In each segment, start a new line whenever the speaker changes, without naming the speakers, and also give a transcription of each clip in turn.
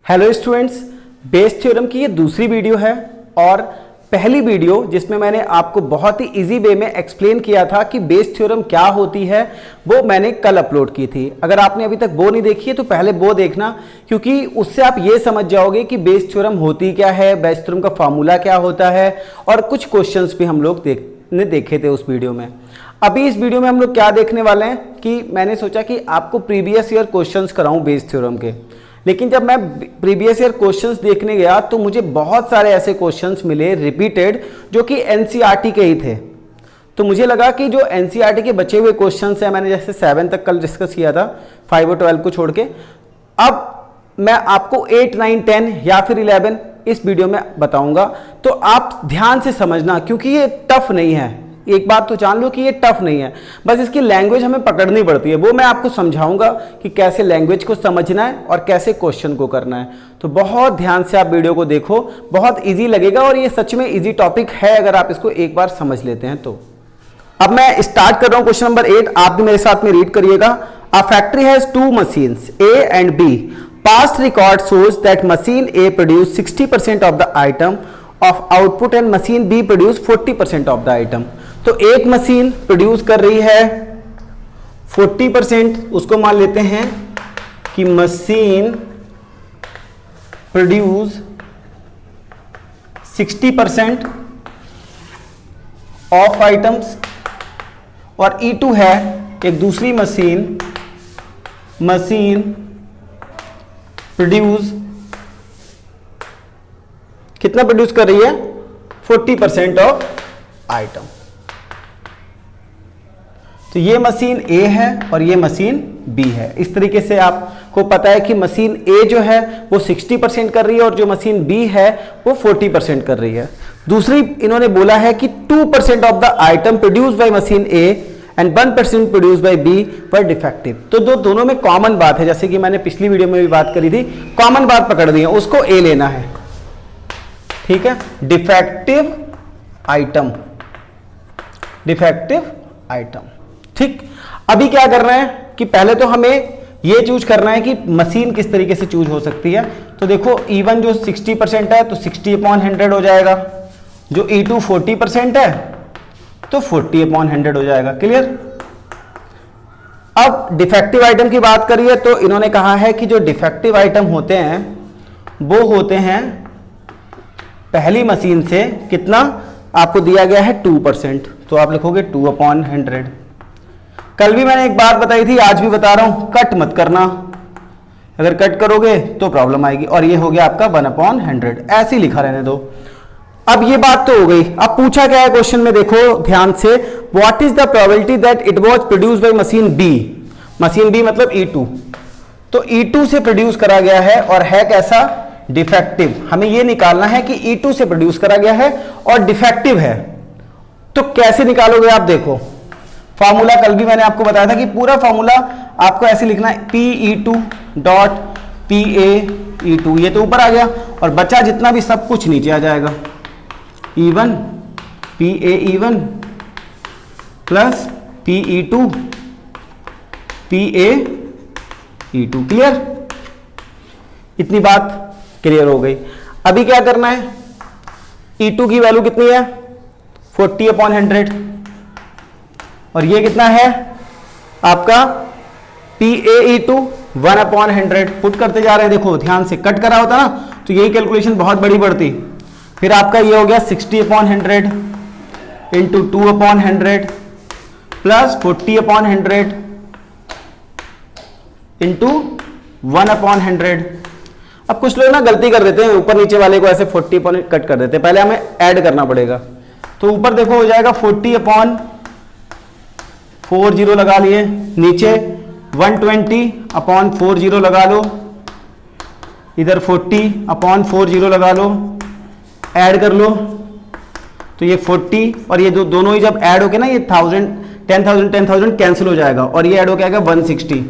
Hello students, Bayes theorem की ये दूसरी वीडियो है और पहली वीडियो जिसमें मैंने आपको बहुत ही इजी वे में एक्सप्लेन किया था कि बेस थ्योरम क्या होती है वो मैंने कल अपलोड की थी। अगर आपने अभी तक वो नहीं देखी है तो पहले वो देखना, क्योंकि उससे आप ये समझ जाओगे कि बेस थ्योरम होती क्या है, बेस थ्योरम का फॉर्मूला क्या होता है और कुछ क्वेश्चंस भी हम लोग देखे थे उस वीडियो में। अभी इस वीडियो में हम लोग क्या देखने वाले हैं कि मैंने सोचा कि आपको प्रीवियस ईयर क्वेश्चंस कराऊं बेस थ्योरम के, लेकिन जब मैं प्रीवियस ईयर क्वेश्चंस देखने गया तो मुझे बहुत सारे ऐसे क्वेश्चंस मिले रिपीटेड जो कि एनसीईआरटी के ही थे। तो मुझे लगा कि जो एनसीईआरटी के बचे हुए क्वेश्चंस हैं, मैंने जैसे 7 तक कल डिस्कस किया था, 5 और 12 को छोड़ के, अब मैं आपको 8, 9, 10 या फिर 11 इस वीडियो में बताऊंगा। तो आप ध्यान से समझना, क्योंकि ये टफ नहीं है। एक बात तो जान लो कि ये टफ नहीं है, बस इसकी लैंग्वेज हमें पकड़नी पड़ती है। वो मैं आपको समझाऊंगा कि कैसे लैंग्वेज को समझना है और कैसे क्वेश्चन को करना है। तो बहुत ध्यान से आप वीडियो को देखो, बहुत इजी लगेगा और ये सच में इजी टॉपिक है अगर आप इसको एक बार समझ लेते हैं तो। अब मैं स्टार्ट कर रहा हूं क्वेश्चन नंबर 8, आप भी मेरे साथ में रीड करिएगा। A factory has 2 machines A and B. Past record shows that machine A produced 60% of the item of output and machine B produced 40% of the item. तो एक मशीन प्रोड्यूस कर रही है 40%, उसको मान लेते हैं कि मशीन प्रोड्यूस 60% ऑफ आइटम्स, और E2 है एक दूसरी मशीन प्रोड्यूस कितना प्रोड्यूस कर रही है 40% ऑफ आइटम। तो ये मशीन A है और ये मशीन B है। इस तरीके से आपको पता है कि मशीन A जो है वो 60% कर रही है और जो मशीन B है वो 40% कर रही है। दूसरी इन्होंने बोला है कि 2% of the item produced by machine A and 1% produced by B were defective. तो दोनों में कॉमन बात है, जैसे कि मैंने पिछली वीडियो में भी बात करी थी, कॉमन बात पकड़ दी है, उसको A लेना है। ठीक है, डिफेक्टिव आइटम। ठीक, अभी क्या करना है कि पहले तो हमें ये चूज करना है कि मशीन किस तरीके से चूज हो सकती है। तो देखो E1 जो 60% है तो 60/100 हो जाएगा, जो E2 40% है तो 40/100 हो जाएगा। क्लियर। अब डिफेक्टिव आइटम की बात करिए तो इन्होंने कहा है कि जो डिफेक्टिव आइटम होते हैं वो होते हैं पहली मशीन से कितना आपको दिया गया है 2%, तो आप लिखोगे 2/100। कल भी मैंने एक बात बताई थी, आज भी बता रहा हूं, कट मत करना, अगर कट करोगे तो प्रॉब्लम आएगी। और ये हो गया आपका 1/100, ऐसे ही लिखा रहने दो। अब ये बात तो हो गई। अब पूछा क्या है क्वेश्चन में, देखो ध्यान से, what is the probability that it was produced by machine B. Machine B मतलब E2, तो E2 से प्रोड्यूस करा गया है और है कैसा, डिफेक्टिव। हमें ये निकालना है कि E2 से प्रोड्यूस करा गया है और डिफेक्टिव है। तो कैसे निकालोगे आप, देखो फॉर्मूला कल भी मैंने आपको बताया था कि पूरा फॉर्मूला आपको ऐसे लिखना है, PE2 डॉट PAE2, ये तो ऊपर आ गया और बचा जितना भी सब कुछ नीचे आ जाएगा, E1 PAE1 plus PE2 PAE2। Clear, इतनी बात क्लियर हो गई। अभी क्या करना है, E2 की वैल्यू कितनी है 40/100 और ये कितना है आपका PAE2 1/100। पुट करते जा रहे हैं, देखो ध्यान से, कट करा होता ना तो यही कैलकुलेशन बहुत बड़ी पड़ती। फिर आपका ये हो गया 60/100 इंटू 2/100 प्लस 40/100 इंटू 1/100। अब कुछ लोग ना गलती कर देते हैं, ऊपर नीचे वाले को ऐसे 40 कट कर देते हैं, पहले हमें ऐड करना पड़ेगा। तो ऊपर देखो हो जाएगा 40/40 लगा लिए, नीचे 120/40 लगा लो, इधर 40/40 लगा लो, ऐड कर लो। तो ये 40 और ये दोनों ही जब ऐड होके ना, ये 10,000 कैंसिल हो जाएगा और ये ऐड हो गया 160,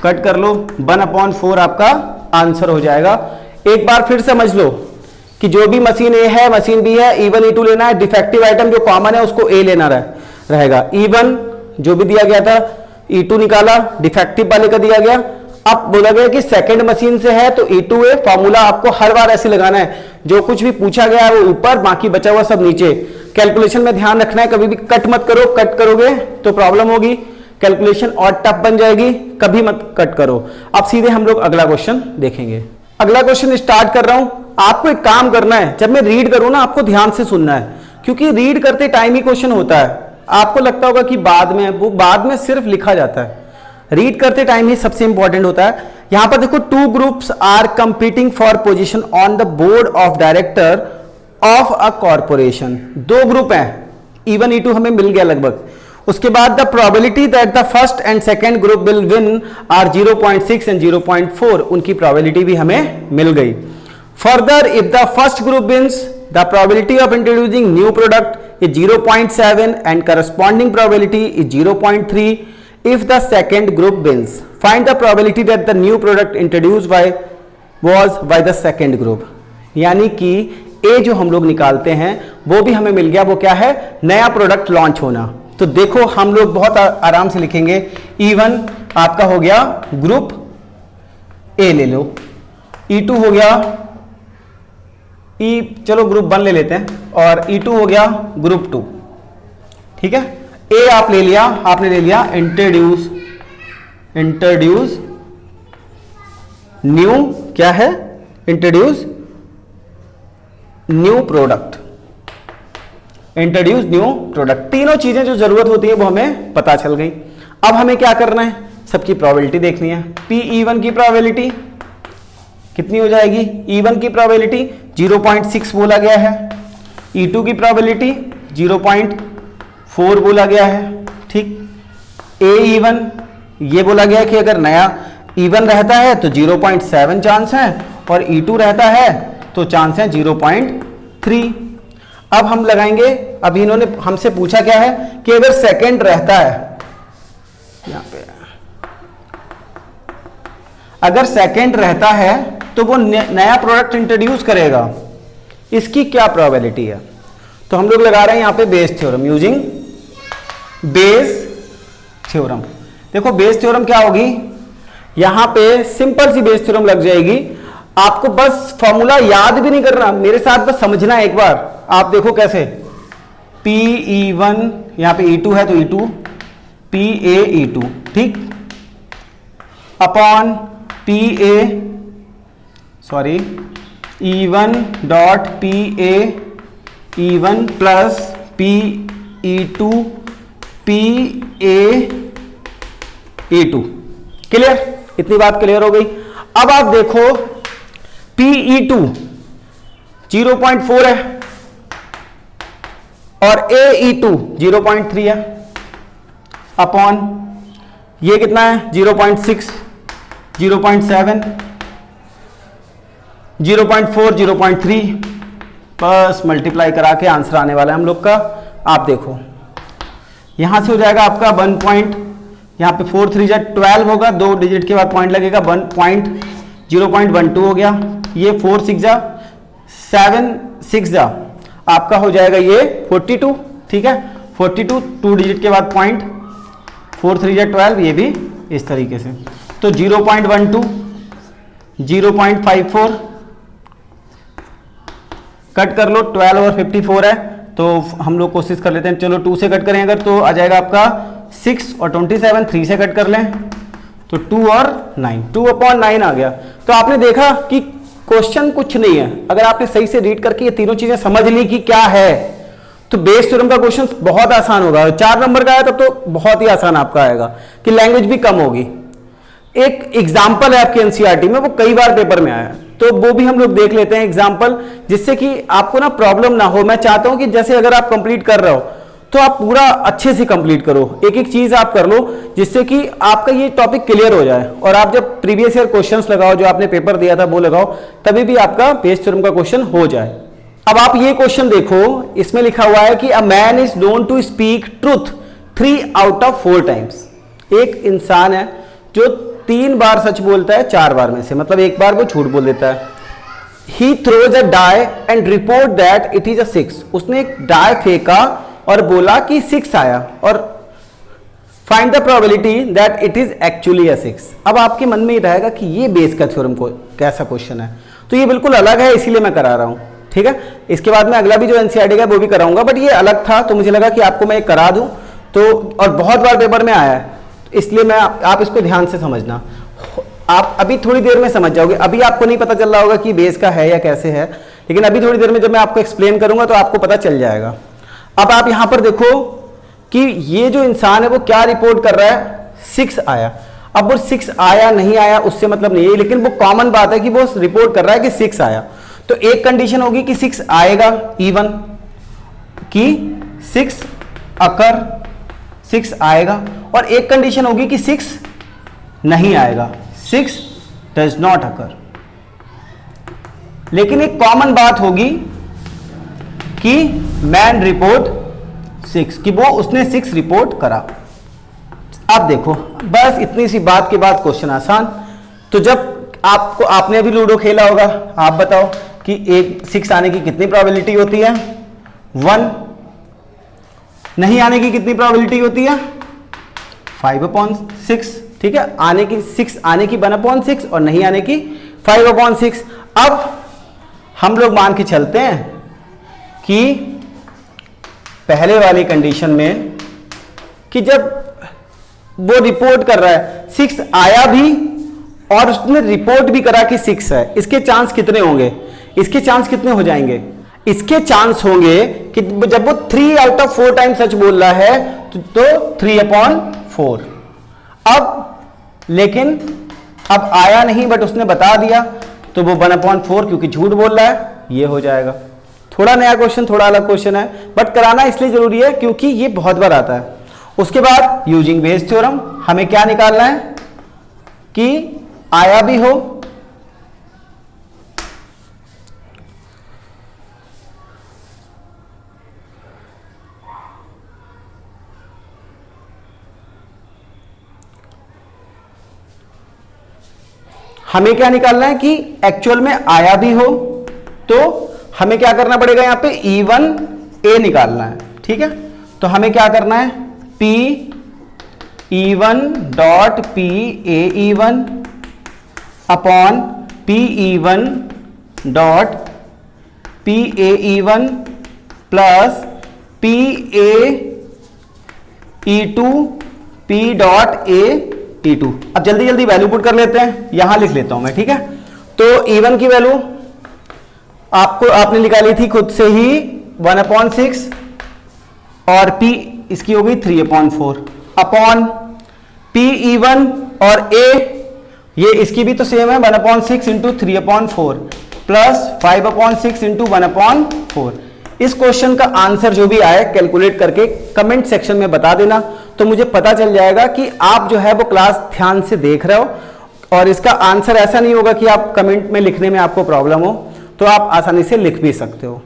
कट कर लो, 1/4 आपका आंसर हो जाएगा। एक बार फिर समझ लो कि जो भी मशीन A है, मशीन B है, E1 E2 लेना है, डिफेक्टिव आइटम जो कॉमन है उसको A लेना रहेगा। E1 जो भी दिया गया था E2 निकाला, डिफेक्टिव वाले का दिया गया, अब बोला गया कि सेकंड मशीन से है तो E2A, फॉर्मूला आपको हर बार ऐसे लगाना है, जो कुछ भी पूछा गया है वो ऊपर, बाकी बचा हुआ सब नीचे। कैलकुलेशन में ध्यान रखना है, कभी भी कट मत करो, कट करोगे तो प्रॉब्लम होगी, कैलकुलेशन और टफ बन जाएगी, कभी मत कट करो। अब सीधे हम लोग अगला क्वेश्चन देखेंगे। अगला क्वेश्चन स्टार्ट कर रहा हूं। आपको एक काम करना है, जब मैं रीड करूं ना आपको ध्यान से सुनना है, क्योंकि रीड करते टाइम ही क्वेश्चन होता है। आपको लगता होगा कि बाद में, वो बाद में सिर्फ लिखा जाता है, रीड करते टाइम ही सबसे इंपॉर्टेंट होता है। यहां पर देखो, 2 groups are competing for position on the board of director of a corporation. 2 group हैं, E1 E2 हमें मिल गया लगभग। उसके बाद the probability that the first and second group will win are 0.6 and 0.4, उनकी प्रोबेबिलिटी भी हमें मिल गई। Further if the first group wins the probability of introducing new product is 0.7 and corresponding probability is 0.3 if the second group wins. Find the probability that the new product introduced was by the second group. यानी कि A जो हम लोग निकालते हैं वो भी हमें मिल गया, वो क्या है, नया प्रोडक्ट लॉन्च होना। तो देखो हम लोग बहुत आराम से लिखेंगे, E1 आपका हो गया ग्रुप A ले लो, E2 हो गया चलो ग्रुप 1 ले लेते हैं, और E2 हो गया ग्रुप 2, ठीक है। ए आप ले लिया, आपने ले लिया इंट्रोड्यूस न्यू, क्या है, introduce new product, introduce new product. तीनों चीजें जो जरूरत होती है वो हमें पता चल गई। अब हमें क्या करना है, सबकी प्रोबेबिलिटी देखनी है। PE1 की प्रोबेबिलिटी कितनी हो जाएगी, E1 की प्रोबेबिलिटी 0.6 बोला गया है, E2 की प्रोबेबिलिटी 0.4 बोला गया है, ठीक। E1 ये बोला गया है कि अगर नया E1 रहता है तो 0.7 चांस है, और E2 रहता है तो चांस है 0.3। अब हम लगाएंगे, अब इन्होंने हमसे पूछा क्या है कि अगर सेकंड रहता है, यहां पे अगर सेकंड रहता है तो वो नया प्रोडक्ट इंट्रोड्यूस करेगा, इसकी क्या प्रोबेबिलिटी है। तो हम लोग लगा रहे हैं यहां पे Bayes theorem, using Bayes theorem. देखो बेस थ्योरम क्या होगी, यहां पे सिंपल सी बेस थ्योरम लग जाएगी। आपको बस फॉर्मूला याद भी नहीं करना, मेरे साथ बस समझना है एक बार। आप देखो कैसे, PE1 यहां पे E2 है तो E2 PAE2, ठीक, upon E1 dot PAE1 plus PE2 PAE2। Clear, इतनी बात क्लियर हो गई। अब आप देखो PE2 0.4 है और AE2 0.3 है, अपॉन ये कितना है 0.6, 0.7, 0.4, 0.3, बस मल्टीप्लाई करा के आंसर आने वाला है हम लोग का। आप देखो यहां से हो जाएगा आपका 1 पॉइंट, यहां पे 4 3 जा 12 होगा, 2 डिजिट के बाद पॉइंट लगेगा, 0.12 हो गया। ये 4 6 जा 7 6 जा आपका हो जाएगा ये 42, ठीक है, 42, 2 डिजिट के बाद पॉइंट, 4 3 जा 12, ये भी इस तरीके से। तो 0.12, 0.54 कट कर लो, 12 और 54 है तो हम लोग कोशिश कर लेते हैं, चलो 2 से कट करें अगर तो आ जाएगा आपका 6 और 27, 3 से कट कर लें तो 2 और 9, 2/9 आ गया। तो आपने देखा कि क्वेश्चन कुछ नहीं है, अगर आपने सही से रीड करके ये तीनों चीजें समझ ली कि क्या है तो बेस थ्योरम का क्वेश्चन बहुत आसान होगा। 4 नंबर का आया तब तो बहुत ही आसान आपका आएगा कि लैंग्वेज भी कम होगी। एक एग्जाम्पल है आपके एनसीईआरटी में, वो कई बार पेपर में आया, तो वो भी हम लोग देख लेते हैं एग्जाम्पल, जिससे कि आपको ना प्रॉब्लम ना हो। मैं चाहता हूं कि जैसे अगर आप कंप्लीट कर रहे हो तो आप पूरा अच्छे से कंप्लीट करो, एक एक चीज आप कर लो, जिससे कि आपका ये टॉपिक क्लियर हो जाए। और आप जब प्रीवियस ईयर क्वेश्चंस लगाओ, जो आपने पेपर दिया था वो लगाओ, तभी भी आपका बेस थ्योरम का क्वेश्चन हो जाए। अब आप ये क्वेश्चन देखो, इसमें लिखा हुआ है कि a man is known to speak truth 3 out of 4 times. एक इंसान है जो 3 बार सच बोलता है 4 बार में से, मतलब एक बार वो झूठ बोल देता है। He throws a die and report that it is a 6। उसने एक डाई फेंका और बोला कि 6 आया, और find the probability that it is actually a 6। अब आपके मन में ये रहेगा कि ये बेस का थ्योरम को कैसा क्वेश्चन है, तो ये बिल्कुल अलग है, इसीलिए मैं करा रहा हूं, ठीक है। इसके बाद में अगला भी जो एनसीईआरटी का वो भी कराऊंगा, बट ये अलग था तो मुझे लगा कि आपको मैं करा दूं, तो और बहुत बार पेपर में आया है, तो इसलिए मैं आप इसको ध्यान से समझना। आप अभी थोड़ी देर में समझ जाओगे, अभी आपको नहीं पता चल रहा होगा कि बेस का है या कैसे है, लेकिन अभी थोड़ी देर में जब मैं आपको एक्सप्लेन करूंगा तो आपको पता चल जाएगा। अब आप यहां पर देखो कि ये जो इंसान है वो क्या रिपोर्ट कर रहा है, 6 आया। अब वो 6 आया नहीं आया उससे मतलब नहीं है, लेकिन वो कॉमन बात है कि वो रिपोर्ट कर रहा है कि 6 आया। तो एक कंडीशन होगी कि 6 आएगा इवन, कि 6 अकर, 6 आएगा, और एक कंडीशन होगी कि 6 नहीं आएगा, 6 डज नॉट अकर। लेकिन एक कॉमन बात होगी कि मैन रिपोर्ट 6, कि वो उसने 6 रिपोर्ट करा। अब देखो बस इतनी सी बात के बाद क्वेश्चन आसान। तो जब आपको, आपने अभी लूडो खेला होगा, आप बताओ कि एक 6 आने की कितनी प्रोबेबिलिटी होती है, 1। नहीं आने की कितनी प्रोबेबिलिटी होती है, 5/6, ठीक है। आने की 6 आने की 1/6 और नहीं आने की 5/6। अब हम लोग मान के चलते हैं कि पहले वाली कंडीशन में कि जब वो रिपोर्ट कर रहा है 6 आया भी और उसने रिपोर्ट भी करा कि 6 है, इसके चांस कितने होंगे, इसके चांस कितने हो जाएंगे, इसके चांस होंगे कि जब वो 3 आउट ऑफ 4 टाइम सच बोल रहा है तो 3/4। अब लेकिन अब आया नहीं बट उसने बता दिया तो वो 1/4 क्योंकि झूठ बोल रहा है, ये हो जाएगा। थोड़ा नया क्वेश्चन, थोड़ा अलग क्वेश्चन है, बट कराना इसलिए जरूरी है क्योंकि ये बहुत बार आता है। उसके बाद यूजिंग बेस थ्योरम हमें क्या निकालना है कि आया भी हो हमें क्या निकालना है कि एक्चुअल में आया भी हो, तो हमें क्या करना पड़ेगा, यहां पे E1 A निकालना है, ठीक है। तो हमें क्या करना है, P E1 dot P A E1 upon P E1 dot P A E1 plus P A E2 P dot A E2। अब जल्दी जल्दी वैल्यू पुट कर लेते हैं, यहां लिख लेता हूं मैं, ठीक है। तो E1 की वैल्यू आपने निकाली थी खुद से ही 1/6 और P इसकी हो गई 3/4 अपॉन P E1 और A ये इसकी भी तो सेम है 1/6 इंटू 3/4 प्लस 5/6 इंटू 1/4। इस क्वेश्चन का आंसर जो भी आए कैलकुलेट करके कमेंट सेक्शन में बता देना, तो मुझे पता चल जाएगा कि आप जो है वो क्लास ध्यान से देख रहे हो। और इसका आंसर ऐसा नहीं होगा कि आप कमेंट में लिखने में आपको प्रॉब्लम हो, तो आप आसानी से लिख भी सकते हो।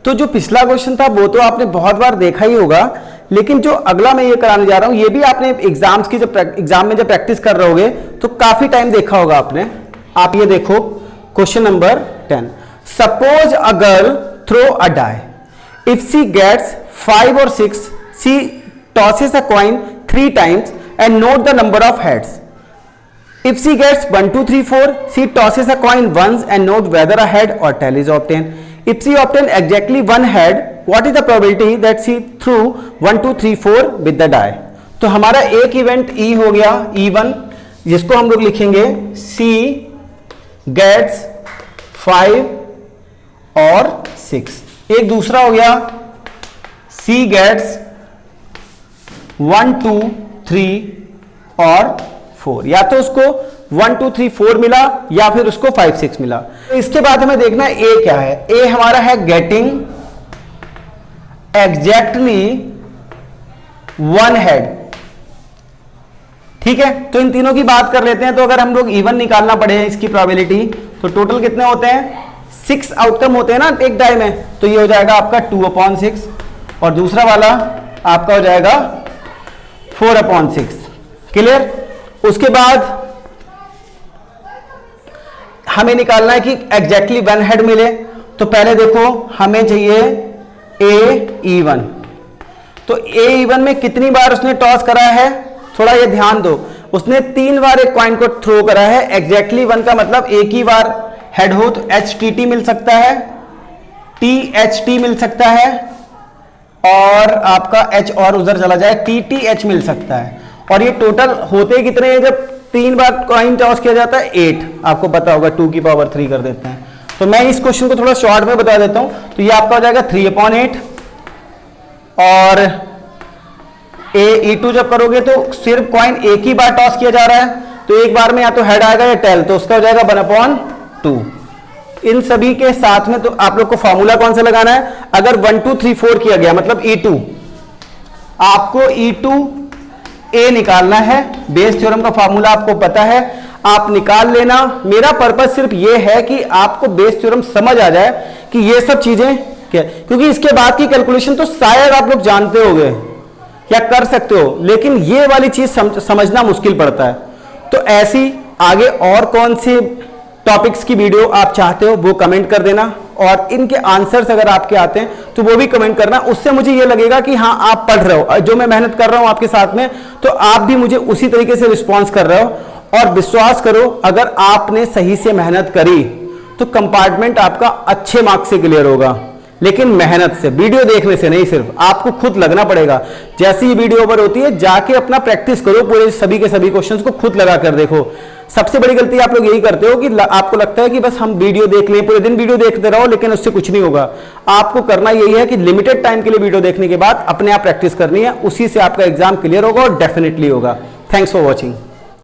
तो जो पिछला क्वेश्चन था वो तो आपने बहुत बार देखा ही होगा, लेकिन जो अगला मैं ये कराने जा रहा हूं ये भी आपने एग्जाम्स की जब एग्जाम में जब प्रैक्टिस कर रहे होगे तो काफी टाइम देखा होगा आपने। आप ये देखो question number 10। Suppose a girl throw a die, if she gets 5 or 6 she tosses a coin 3 times and note the number of heads. If she gets 1 2 3 4, she tosses a coin once and note whether a head or tail is obtained. If she obtained exactly 1 head, what is the probability that she threw 1 2 3 4 with the die? तो हमारा एक event E हो गया E1, जिसको हम लोग लिखेंगे C gets 5 और 6। एक दूसरा हो गया C gets 1 2 3 और 4, या तो उसको 1 2 3 4 मिला या फिर उसको 5 6 मिला। तो इसके बाद हमें देखना है ए क्या है। ए हमारा है गेटिंग एग्जैक्टली 1 हेड, ठीक है। तो इन तीनों की बात कर लेते हैं। तो अगर हम लोग इवन निकालना पड़े इसकी प्रोबेबिलिटी, तो टोटल कितने होते हैं, 6 आउटकम होते हैं ना एक डाई में, तो ये हो जाएगा आपका 2/6 और दूसरा वाला आपका हो जाएगा 4/6। क्लियर। उसके बाद हमें निकालना है कि एग्जैक्टली 1 हेड मिले। तो पहले देखो हमें चाहिए A E1, तो A1 में कितनी बार उसने टॉस करा है, थोड़ा ये ध्यान दो, उसने 3 बार एक कॉइन को थ्रो करा है। एग्जैक्टली 1 का मतलब एक ही बार हेड हो तो HTT मिल सकता है, THT मिल सकता है, और आपका H और उधर चला जाए TTH मिल सकता है। और ये टोटल होते कितने हैं जब 3 बार कॉइन टॉस किया जाता है? 8। आपको पता होगा 2 की पावर 3 कर देते हैं। तो मैं इस क्वेश्चन को थोड़ा शॉर्ट में बता देता हूं। तो ये आपका हो जाएगा 3/8, और E2 जब करोगे तो सिर्फ कॉइन एक ही बार टॉस किया जा रहा है, तो एक बार में या तो हेड आएगा या टेल, तो उसका हो जाएगा 1/2। इन सभी के साथ में तो आप लोग को फॉर्मूला कौन सा लगाना है? अगर 1 2 3 4 किया गया मतलब E2, आपको E2A निकालना है। बेस थ्योरम का फॉर्मूला आपको पता है, आप निकाल लेना। मेरा पर्पस सिर्फ ये है कि आपको बेस थ्योरम समझ आ जाए कि ये सब चीजें क्या, क्योंकि इसके बाद की कैलकुलेशन तो शायद आप लोग जानते होंगे या कर सकते हो, लेकिन ये वाली चीज समझना मुश्किल पड़ता है। तो ऐसी आगे और कौन से टॉपिक्स की वीडियो आप चाहते हो वो कमेंट कर देना, और इनके आंसर्स अगर आपके आते हैं तो वो भी कमेंट करना। उससे मुझे ये लगेगा कि हाँ आप पढ़ रहे हो, जो मैं मेहनत कर रहा हूं आपके साथ में, तो आप भी मुझे उसी तरीके से रिस्पॉन्स कर रहे हो। और विश्वास करो, अगर आपने सही से मेहनत करी तो कंपार्टमेंट आपका अच्छे मार्क्स से क्लियर होगा, लेकिन मेहनत से, वीडियो देखने से नहीं, सिर्फ आपको खुद लगना पड़ेगा। जैसी ये वीडियो ओवर होती है जाके अपना प्रैक्टिस करो, पूरे सभी के सभी क्वेश्चंस को खुद लगा कर देखो। सबसे बड़ी गलती आप लोग यही करते हो कि आपको लगता है कि बस हम वीडियो देख लें, पूरे दिन वीडियो देखते रहो, लेकिन उससे कुछ नहीं होगा। आपको करना यही है कि लिमिटेड टाइम के लिए वीडियो देखने के बाद अपने आप प्रैक्टिस करनी है, उसी से आपका एग्जाम क्लियर होगा और डेफिनेटली होगा। Thanks for watching.